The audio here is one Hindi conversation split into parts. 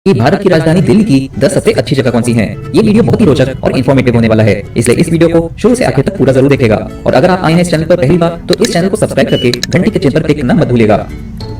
कि भारत की राजधानी दिल्ली की 10 सबसे अच्छी जगह कौन सी हैं। ये वीडियो बहुत ही रोचक और इन्फॉर्मेटिव होने वाला है, इसलिए इस वीडियो को शुरू से आखिर तक पूरा जरूर देखेगा। और अगर आप आए हैं इस चैनल पर पहली बार तो इस चैनल को सब्सक्राइब करके घंटी के चिन्ह पर क्लिक करना मत भूलिएगा।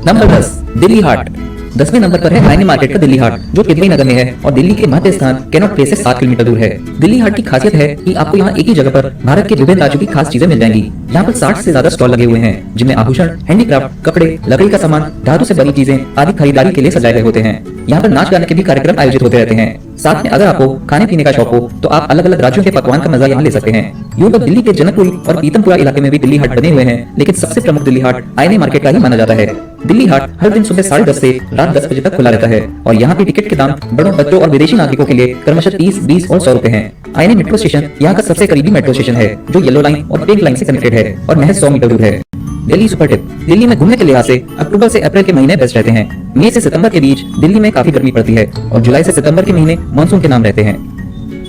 नंबर 10, दिल्ली हाट। 10वें नंबर पर है आईने मार्केट का दिल्ली हाट, जो किदवई नगर में है और दिल्ली के मध्य स्थान कैनॉट प्लेस से 7 किलोमीटर दूर है। दिल्ली हाट की खासियत है कि आपको यहाँ एक ही जगह पर भारत के विभिन्न राज्यों की खास चीजें मिल जाएंगी। यहाँ पर 60 से ज्यादा स्टॉल लगे हुए हैं, जिनमें आभूषण, हैंडीक्राफ्ट, कपड़े, लकड़ी का सामान, धातु से बनी चीजें आदि खरीदारी के लिए सजाए गए होते हैं। यहाँ पर नाच गाने के भी कार्यक्रम आयोजित होते रहते हैं। साथ में अगर आपको खाने पीने का शौक हो तो आप अलग अलग राज्यों के पकवान का मजा यहाँ ले सकते हैं। यूं तो दिल्ली के जनकपुरी और पीतमपुरा इलाके में भी दिल्ली हाट बने हुए हैं, लेकिन सबसे प्रमुख दिल्ली हाट आईने मार्केट का ही माना जाता है। दिल्ली हाट हर दिन सुबह 10:30 से रात 10 बजे तक खुला रहता है और यहाँ की टिकट के दाम बड़ों, बच्चों और विदेशी नागरिकों के लिए क्रमशः 30, 20 और 100 रुपए हैं। आईने मेट्रो स्टेशन यहाँ का सबसे करीबी मेट्रो स्टेशन है, जो येलो लाइन और पिंक लाइन से कनेक्टेड है और महज 100 मीटर दूर है। Delhi super tip. दिल्ली में घूमने के लिहाज से अक्टूबर से अप्रैल के महीने बेस्ट रहते हैं। मई से सितंबर के बीच दिल्ली में काफी गर्मी पड़ती है और जुलाई से सितंबर के महीने मानसून के नाम रहते हैं।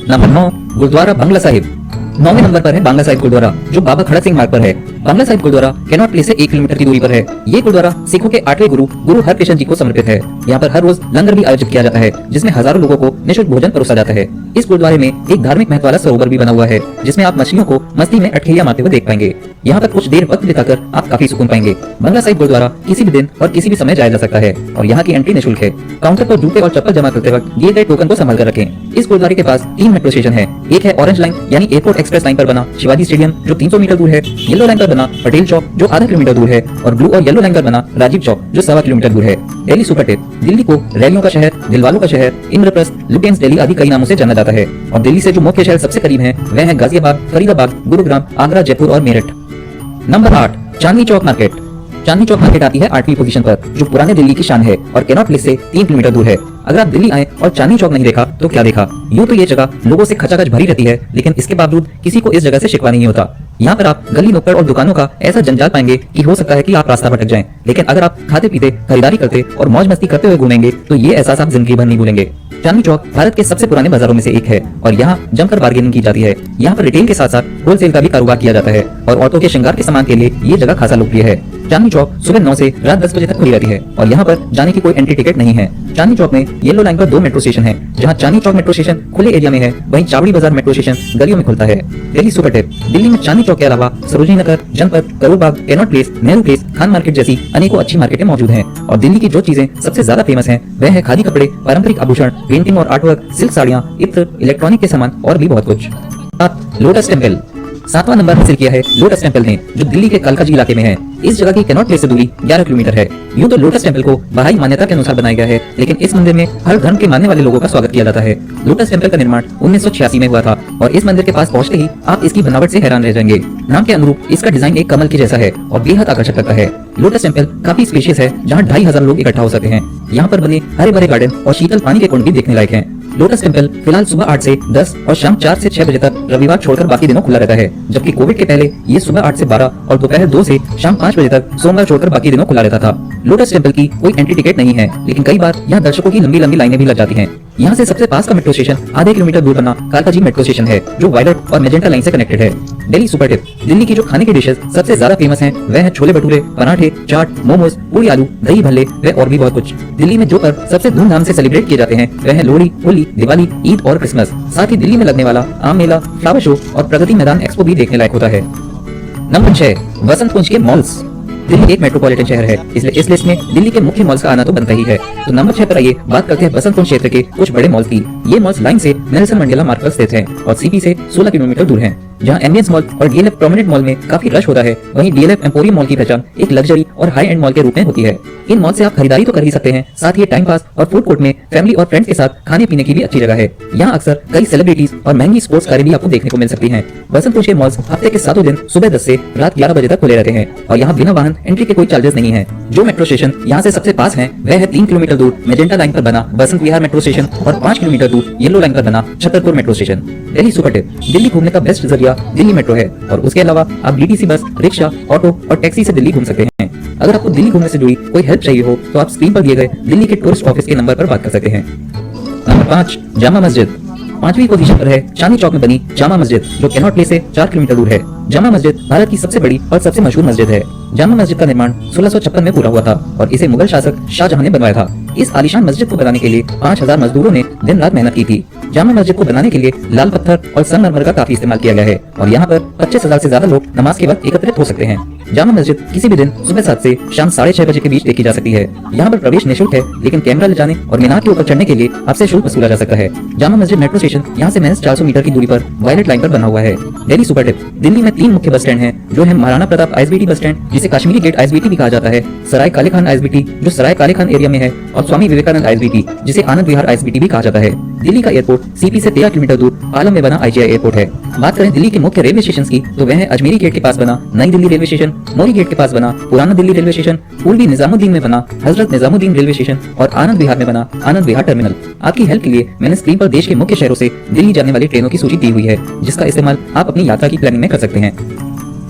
नंबर 9, गुरुद्वारा बांग्ला साहिब। 9वें नंबर पर है बांग्ला साहिब गुरुद्वारा, जो बाबा खड़क सिंह मार्ग पर है। बांग्ला साहिब गुरुद्वारा कैनॉट प्लेस से 1 किलोमीटर की दूरी पर है। ये गुरुद्वारा सिखों के 8वें गुरु हरकृष्ण जी को समर्पित है। यहाँ पर हर रोज लंगर भी आयोजित किया जाता है, जिसमें हजारों लोगों को निःशुल्क भोजन परोसा जाता है। इस गुरुद्वारे में एक धार्मिक महत्व वाला सरोवर भी बना हुआ है, जिसमें आप मछलियों को मस्ती में अटखेलियां मारते हुए देख पाएंगे। यहाँ पर कुछ देर वक्त बिताकर आप काफी सुकून पाएंगे। बांग्ला साहिब गुरुद्वारा किसी भी दिन और किसी भी समय जाया जा सकता है और यहाँ की एंट्री निःशुल्क है। काउंटर पर जूते और चप्पल जमा करते वक्त दिए गए टोकन को संभाल कर रखें। इस गुरुद्वारे के पास 3 मेट्रो स्टेशन है। एक है ऑरेंज लाइन यानी एयरपोर्ट एक्सप्रेस लाइन पर बना शिवाजी स्टेडियम, जो 300 मीटर दूर है। येलो लाइन पर बना पटेल चौक, जो आधा किलोमीटर दूर है। और ब्लू और येलो लाइन पर बना राजीव चौक, जो 1.25 किलोमीटर दूर है। Delhi super tip. दिल्ली को रैलियों का शहर, दिलवालों का शहर, इंद्रप्रस्थ, लुटियंस दिल्ली आदि कई नामों से जाना जाता है। और दिल्ली से जो मुख्य शहर सबसे करीब हैं, वह है गाजियाबाद, फरीदाबाद, गुरुग्राम, आगरा, जयपुर और Meerut. Number 8, Chandni Chowk market. Chandni Chowk market आती है 8वीं पोजीशन पर, जो पुराने दिल्ली की शान है और कैनॉट प्लेस से 3 किलोमीटर दूर है। अगर आप दिल्ली आए और चांदनी चौक नहीं देखा तो क्या देखा। यूं तो ये जगह लोगों से खचाखच भरी रहती है, लेकिन इसके बावजूद किसी को इस जगह से शिकवा नहीं होता। यहाँ पर आप गली नुक्कड़ और दुकानों का ऐसा जंजाल पाएंगे कि हो सकता है कि आप रास्ता भटक जाएं। लेकिन अगर आप खाते पीते, खरीदारी करते और मौज मस्ती करते हुए घूमेंगे तो ये एहसास आप जिंदगी भर नहीं भूलेंगे। चांदनी चौक भारत के सबसे पुराने बाजारों में से एक है और यहाँ जमकर बार्गेनिंग की जाती है। यहाँ पर रिटेल के साथ साथ होलसेल का भी कारोबार किया जाता है और औरतों के श्रृंगार के सामान के लिए ये जगह खासा लोकप्रिय है। चांदनी चौक सुबह 9 से रात 10 बजे तक खुली रहती है और यहाँ पर जाने की कोई एंट्री टिकट नहीं है। चांदनी चौक में येलो लाइन पर 2 मेट्रो स्टेशन है। जहाँ चांदनी चौक मेट्रो स्टेशन खुले एरिया में है, वहीं चावड़ी बाजार मेट्रो स्टेशन गलियों में खुलता है। Delhi super tip. दिल्ली में चांदनी चौक के अलावा Sarojini Nagar, Janpath, Karol Bagh, Connaught Place, Nehru Place, Khan market जैसी अनेकों अच्छी मार्केटें मौजूद हैं। और दिल्ली की जो चीजें सबसे ज्यादा फेमस हैं, वह है खादी कपड़े, पारंपरिक आभूषण, पेंटिंग और आर्टवर्क, सिल्क साड़ियाँ, इत्र, इलेक्ट्रॉनिक के सामान और भी बहुत कुछ। 7, लोटस टेम्पल। 7वां नंबर हासिल किया है लोटस टेम्पल ने, जो दिल्ली के कालकाजी इलाके में है। इस जगह की कैनॉट प्लेस से दूरी 11 किलोमीटर है। यूं तो लोटस टेम्पल को बहाई मान्यता के अनुसार बनाया गया है, लेकिन इस मंदिर में हर धर्म के मानने वाले लोगों का स्वागत किया जाता है। लोटस टेम्पल का निर्माण 1986 में हुआ था और इस मंदिर के पास पहुंचते ही आप इसकी बनावट से हैरान रह जाएंगे। नाम के अनुरूप इसका डिजाइन एक कमल की जैसा है और बेहद आकर्षक लगता है। लोटस टेम्पल काफी स्पेशियस है, जहाँ 2500 लोग इकट्ठा हो सकते हैं। यहाँ पर बने हरे भरे गार्डन और शीतल पानी के कुंड भी देखने लायक हैं। लोटस टेम्पल फिलहाल सुबह 8 से 10 और शाम 4 से 6 बजे तक रविवार छोड़कर बाकी दिनों खुला रहता है, जबकि कोविड के पहले ये सुबह 8 से 12 और दोपहर 2 से शाम 5 बजे तक सोमवार छोड़कर बाकी दिनों खुला रहता था। लोटस टेम्पल की कोई एंट्री टिकट नहीं है, लेकिन कई बार यहाँ दर्शकों की लंबी लंबी लाइनें भी लग जाती हैं। यहाँ से सबसे पास का मेट्रो स्टेशन आधे किलोमीटर दूर बना कालकाजी मेट्रो स्टेशन है, जो वायलट और मेजेंटा लाइन से कनेक्टेड है। Delhi super tip. दिल्ली की जो खाने की डिशेस सबसे ज्यादा फेमस हैं, वह है छोले भटूरे, पराठे, चाट, मोमोज, पूरी आलू, दही भल्ले व और भी बहुत कुछ। दिल्ली में जो पर्व सबसे धूमधाम से सेलिब्रेट किए जाते हैं, वह है लोहड़ी, होली, दिवाली, ईद और क्रिसमस। साथ ही दिल्ली में लगने वाला आम मेला, फ्लावर शो और प्रगति मैदान एक्सपो भी देखने लायक होता है। नंबर 6, वसंत कुंज के मॉल्स। दिल्ली एक मेट्रोपॉलिटन शहर है, इसलिए इस लिस्ट में दिल्ली के मुख्य मॉल्स का आना तो बनता ही है। तो नंबर 6 पर आइए बात करते हैं वसंत कुंज क्षेत्र के कुछ बड़े मॉल्स की। ये मॉल्स लाइन से नेल्सन मंडेला मार्ग पर स्थित हैं और सीपी से 16 किलोमीटर दूर हैं। जहाँ एम्बियंस मॉल और डीएलएफ प्रोमिनेंट मॉल में काफी रश होता है, वहीं डीएलएफ एम्पोरियम मॉल की पहचान एक लग्जरी और हाई एंड मॉल के रूप में होती है। इन मॉल से आप खरीदारी तो कर ही सकते हैं, साथ ही टाइम पास और फूड कोर्ट में फैमिली और फ्रेंड्स के साथ खाने पीने की भी अच्छी जगह है। यहाँ अक्सर कई सेलिब्रिटीज और महंगी स्पोर्ट्स कारें भी आपको देखने को मिल सकती हैं। वसंत कुंज के मॉल्स हफ्ते के 7 दिन सुबह 10 से रात 11 बजे तक खुले रहते हैं और यहाँ बिना वाहन एंट्री के कोई चार्जेस नहीं है। जो मेट्रो स्टेशन यहाँ से सबसे पास है, वह है 3 किलोमीटर दूर मेजेंटा लाइन पर बना बसंत विहार मेट्रो स्टेशन और 5 किलोमीटर दूर येलो लाइन पर बना Chhatarpur metro station. Delhi super tip. Delhi घूमने का बेस्ट जरिया दिल्ली मेट्रो है और उसके अलावा आप डीटीसी बस, रिक्शा, ऑटो और टैक्सी से दिल्ली घूम सकते हैं। अगर आपको दिल्ली घूमने से जुड़ी कोई हेल्प चाहिए हो तो आप स्क्रीन पर दिए गए दिल्ली के टूरिस्ट ऑफिस के नंबर पर बात कर सकते हैं। नंबर 5, जामा मस्जिद। 5वीं पोजीशन पर है चांदनी चौक में बनी जामा मस्जिद, जो कैनॉट प्लेस से 4 किलोमीटर दूर है। जामा मस्जिद भारत की सबसे बड़ी और सबसे मशहूर मस्जिद है। जामा मस्जिद का निर्माण 1656 में पूरा हुआ था और इसे मुगल शासक शाहजहां ने बनवाया था। इस आलीशान मस्जिद को बनाने के लिए 5000 मजदूरों ने दिन रात मेहनत की थी। जामा मस्जिद को बनाने के लिए लाल पत्थर और संगमरमर का काफी इस्तेमाल किया गया है और यहाँ पर 25,000 से ज्यादा लोग नमाज के वक्त एकत्रित हो सकते हैं। जामा मस्जिद किसी भी दिन सुबह 7 से शाम 6:30 बजे के बीच देखी जा सकती है। यहाँ पर प्रवेश निःशुल्क है, लेकिन कैमरा ले जाने और मीनार के ऊपर चढ़ने के लिए आपसे शुल्क वसूला जा सकता है। जामा मस्जिद मेट्रो स्टेशन यहाँ से महज 400 मीटर की दूरी पर वायलेट लाइन पर बना हुआ है। Delhi super tip. दिल्ली में 3 मुख्य बस स्टैंड हैं, जो है Maharana Pratap ISBT bus stand, जिसे कश्मीरी गेट आईएसबीटी भी कहा जाता है, सराय काले खान आईएसबीटी जो सराय काले खान एरिया में है, और स्वामी विवेकानंद आईएसबीटी जिसे आनंद विहार आईएसबीटी भी कहा जाता है। दिल्ली का एयरपोर्ट सीपी से 13 किलोमीटर दूर पालम में बना आईजीआई एयरपोर्ट है। बात करें दिल्ली के मुख्य रेलवे स्टेशन की, तो वह है अजमेरी गेट के पास बना नई दिल्ली रेलवे स्टेशन, मोरी गेट के पास बना पुराना दिल्ली रेलवे स्टेशन, पूर्वी निजामुद्दीन में बना हजरत निजामुद्दीन रेलवे स्टेशन और आनंद विहार में बना आनंद विहार टर्मिनल। आपकी हेल्प के लिए मैंने स्क्रीन पर देश के मुख्य शहरों से दिल्ली जाने वाली ट्रेनों की सूची दी हुई है, जिसका इस्तेमाल आप अपनी यात्रा की प्लानिंग में कर सकते हैं।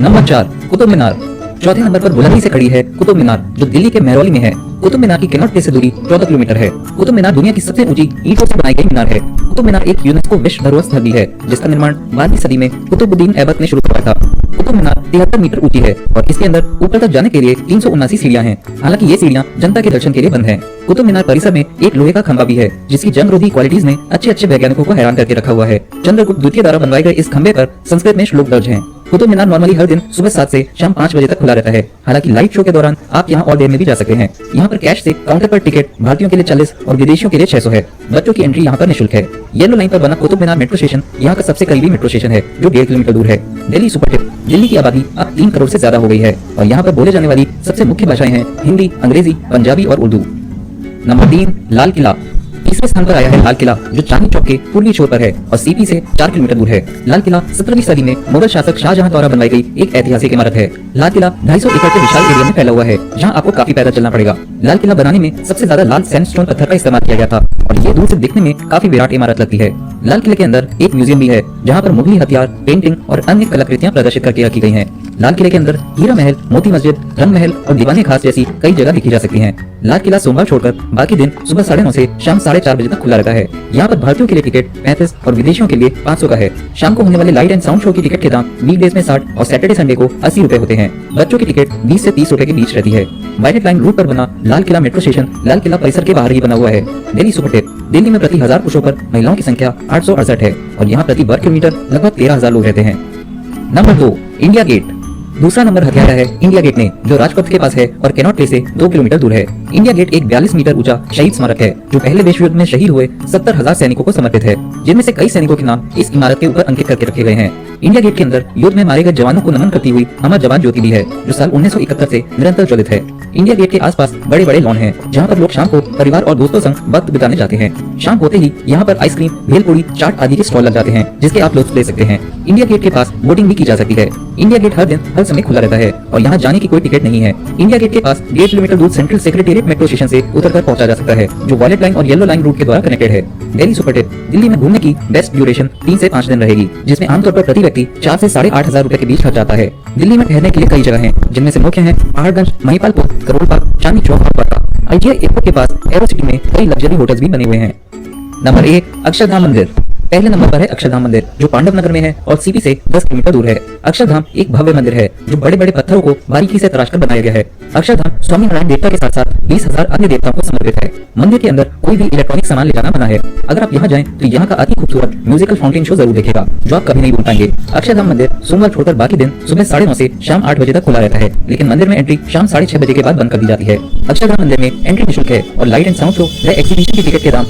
नंबर 4, कुतुब मीनार। चौथे नंबर पर बुलंदी से खड़ी है कुतुब मीनार, जो दिल्ली के महरौली में है। कुतुब मीनार की कैनॉट प्लेस से दूरी 14 किलोमीटर है। कुतुब मीनार दुनिया की सबसे ऊंची ईंटों से बनाई गई मीनार है। कुतुब मीनार एक यूनेस्को विश्व धरोहर स्थल भी है, जिसका निर्माण 12वीं सदी में कुतुबुद्दीन ऐबक ने शुरू करवाया था। कुतुब मीनार 73 मीटर ऊंची है और इसके अंदर ऊपर तक जाने के लिए 379 सीढ़ियां हैं। हालांकि ये सीढ़ियां जनता के दर्शन के लिए बंद हैं। कुतुब मीनार परिसर में एक लोहे का खंभा भी है, जिसकी जंगरोधी क्वालिटीज ने अच्छे वैज्ञानिकों को हैरान करके रखा हुआ है। चंद्रगुप्त द्वितीय द्वारा बनवाए गए इस खंभे पर संस्कृत में श्लोक दर्ज हैं। कुतुब मीनार नॉर्मली हर दिन सुबह 7 से शाम 5 बजे तक खुला रहता है। हालांकि लाइट शो के दौरान आप यहाँ और देर में भी जा सकते हैं। यहाँ पर कैश से काउंटर पर टिकट भारतीयों के लिए 40 और विदेशियों के लिए 600 है। बच्चों की एंट्री यहाँ पर निःशुल्क है। येलो लाइन पर बना कुतुब मीनार मेट्रो स्टेशन यहाँ का सबसे करीबी मेट्रो स्टेशन है, जो 1.5 किलोमीटर दूर है। Delhi super tip. दिल्ली की आबादी अब 3 करोड़ से ज्यादा हो गई है और यहाँ पर बोले जाने वाली सबसे मुख्य भाषाएं हैं हिंदी, अंग्रेजी, पंजाबी और उर्दू। नंबर 3, लाल किला। तीसरे स्थान पर आया है लाल किला, जो चांदनी चौक के पूर्वी छोर पर है और सीपी से 4 किलोमीटर दूर है। लाल किला 17वीं सदी में मुगल शासक शाहजहां द्वारा बनवाई गई एक ऐतिहासिक इमारत है। लाल किला 250 एकड़ के विशाल एरिया में फैला हुआ है, जहां आपको काफी पैदल चलना पड़ेगा। लाल किला बनाने में सबसे ज्यादा लाल सैंडस्टोन पत्थर का इस्तेमाल किया गया था और ये दूर से दिखने में काफी विराट इमारत लगती है। लाल किले के अंदर एक म्यूजियम भी है, जहाँ पर मुगली हथियार, पेंटिंग और अन्य कलाकृतियां प्रदर्शित करके रखी गई हैं। लाल किले के अंदर हीरा महल, मोती मस्जिद, रंग महल और दीवाने खास जैसी कई जगह देखी जा सकती हैं। लाल किला सोमवार छोड़कर बाकी दिन सुबह 9:30 से शाम 4:30 बजे तक खुला रहता है। यहाँ पर भारतीयों के लिए टिकट 35 और विदेशियों के लिए 500 का है। शाम को होने वाले लाइट एंड साउंड शो की टिकट के दाम वीकडेज में 60 और सैटरडे संडे को 80 रुपए होते हैं। बच्चों की टिकट 20 से 30 रुपए के बीच रहती है। वायलेट लाइन रूट पर बना लाल किला मेट्रो स्टेशन लाल किला परिसर के बाहर ही बना हुआ है। Delhi super tip. दिल्ली में प्रति 1000 पुरुषों पर महिलाओं की संख्या 868 है और यहाँ प्रति वर्ग किलोमीटर लगभग 13,000 लोग रहते हैं। Number 2, India Gate. दूसरा नंबर हथियाया है इंडिया गेट ने, जो राजपथ के पास है और कैनॉट प्लेस से 2 किलोमीटर दूर है। इंडिया गेट एक 42 मीटर ऊंचा शहीद स्मारक है, जो पहले विश्व युद्ध में शहीद हुए 70,000 सैनिकों को समर्पित है, जिनमें से कई सैनिकों के नाम इस इमारत के ऊपर अंकित करके रखे गए हैं। इंडिया गेट के अंदर युद्ध में मारे गए जवानों को नमन करती हुई अमर जवान ज्योति भी है, जो साल 1971 से निरंतर ज्वलित है। इंडिया गेट के आसपास बड़े बड़े लॉन हैं, जहाँ पर लोग शाम को परिवार और दोस्तों संग वक्त बिताने जाते हैं। शाम होते ही यहाँ पर आइसक्रीम, भेलपूरी, चाट आदि के स्टॉल लग जाते हैं, जिसके आप लुत्फ ले सकते हैं। इंडिया गेट के पास बोटिंग भी की जा सकती है। इंडिया गेट हर दिन हर समय खुला रहता है और यहाँ जाने की कोई टिकट नहीं है। इंडिया गेट के पास 1.5 किलोमीटर दूर सेंट्रल सेक्रेटेरिएट मेट्रो स्टेशन से उतरकर पहुंचा जा सकता है, जो वायलेट लाइन और येलो लाइन रूट के द्वारा कनेक्टेड है। Delhi super tip. दिल्ली में घूमने की बेस्ट ड्यूरेशन 3 से 5 दिन रहेगी, जिसमें आमतौर पर प्रति व्यक्ति 4 से 8,500 रुपए के बीच खर्च आता है। दिल्ली में ठहरने के लिए कई जगह हैं, जिनमें से मुख्य हैं पहाड़गंज, महिपालपुर, करोल बाग, चांदनी चौक और वर्धा। आईजीआई एयरपोर्ट के पास एरो सिटी में कई लग्जरी होटल्स भी बने हुए हैं। नंबर 1, अक्षरधाम मंदिर। पहले नंबर पर है अक्षरधाम मंदिर, जो पांडव नगर में है और सीपी से 10 किलोमीटर दूर है। अक्षरधाम एक भव्य मंदिर है, जो बड़े बड़े पत्थरों को बारीकी से तराशकर बनाया गया है। अक्षरधाम स्वामी नारायण देवता के साथ साथ 20,000 अन्य देवताओं को समर्पित है। मंदिर के अंदर कोई भी इलेक्ट्रॉनिक सामान ले जाना मना है। अगर आप यहाँ जाएं तो यहाँ का अति खूबसूरत म्यूजिकल फाउंटेन शो जरूर देखेगा, जो आप कभी नहीं भूल पाएंगे। अक्षरधाम मंदिर सोमवार छोड़कर बाकी दिन सुबह 9:30 से शाम 8 बजे तक खुला रहता है, लेकिन मंदिर में एंट्री शाम 6:30 बजे के बाद बंद कर दी जाती है। अक्षरधाम मंदिर में एंट्री निःशुल्क है और लाइट एंड साउंड शो व एग्जीबिशन की टिकट के दाम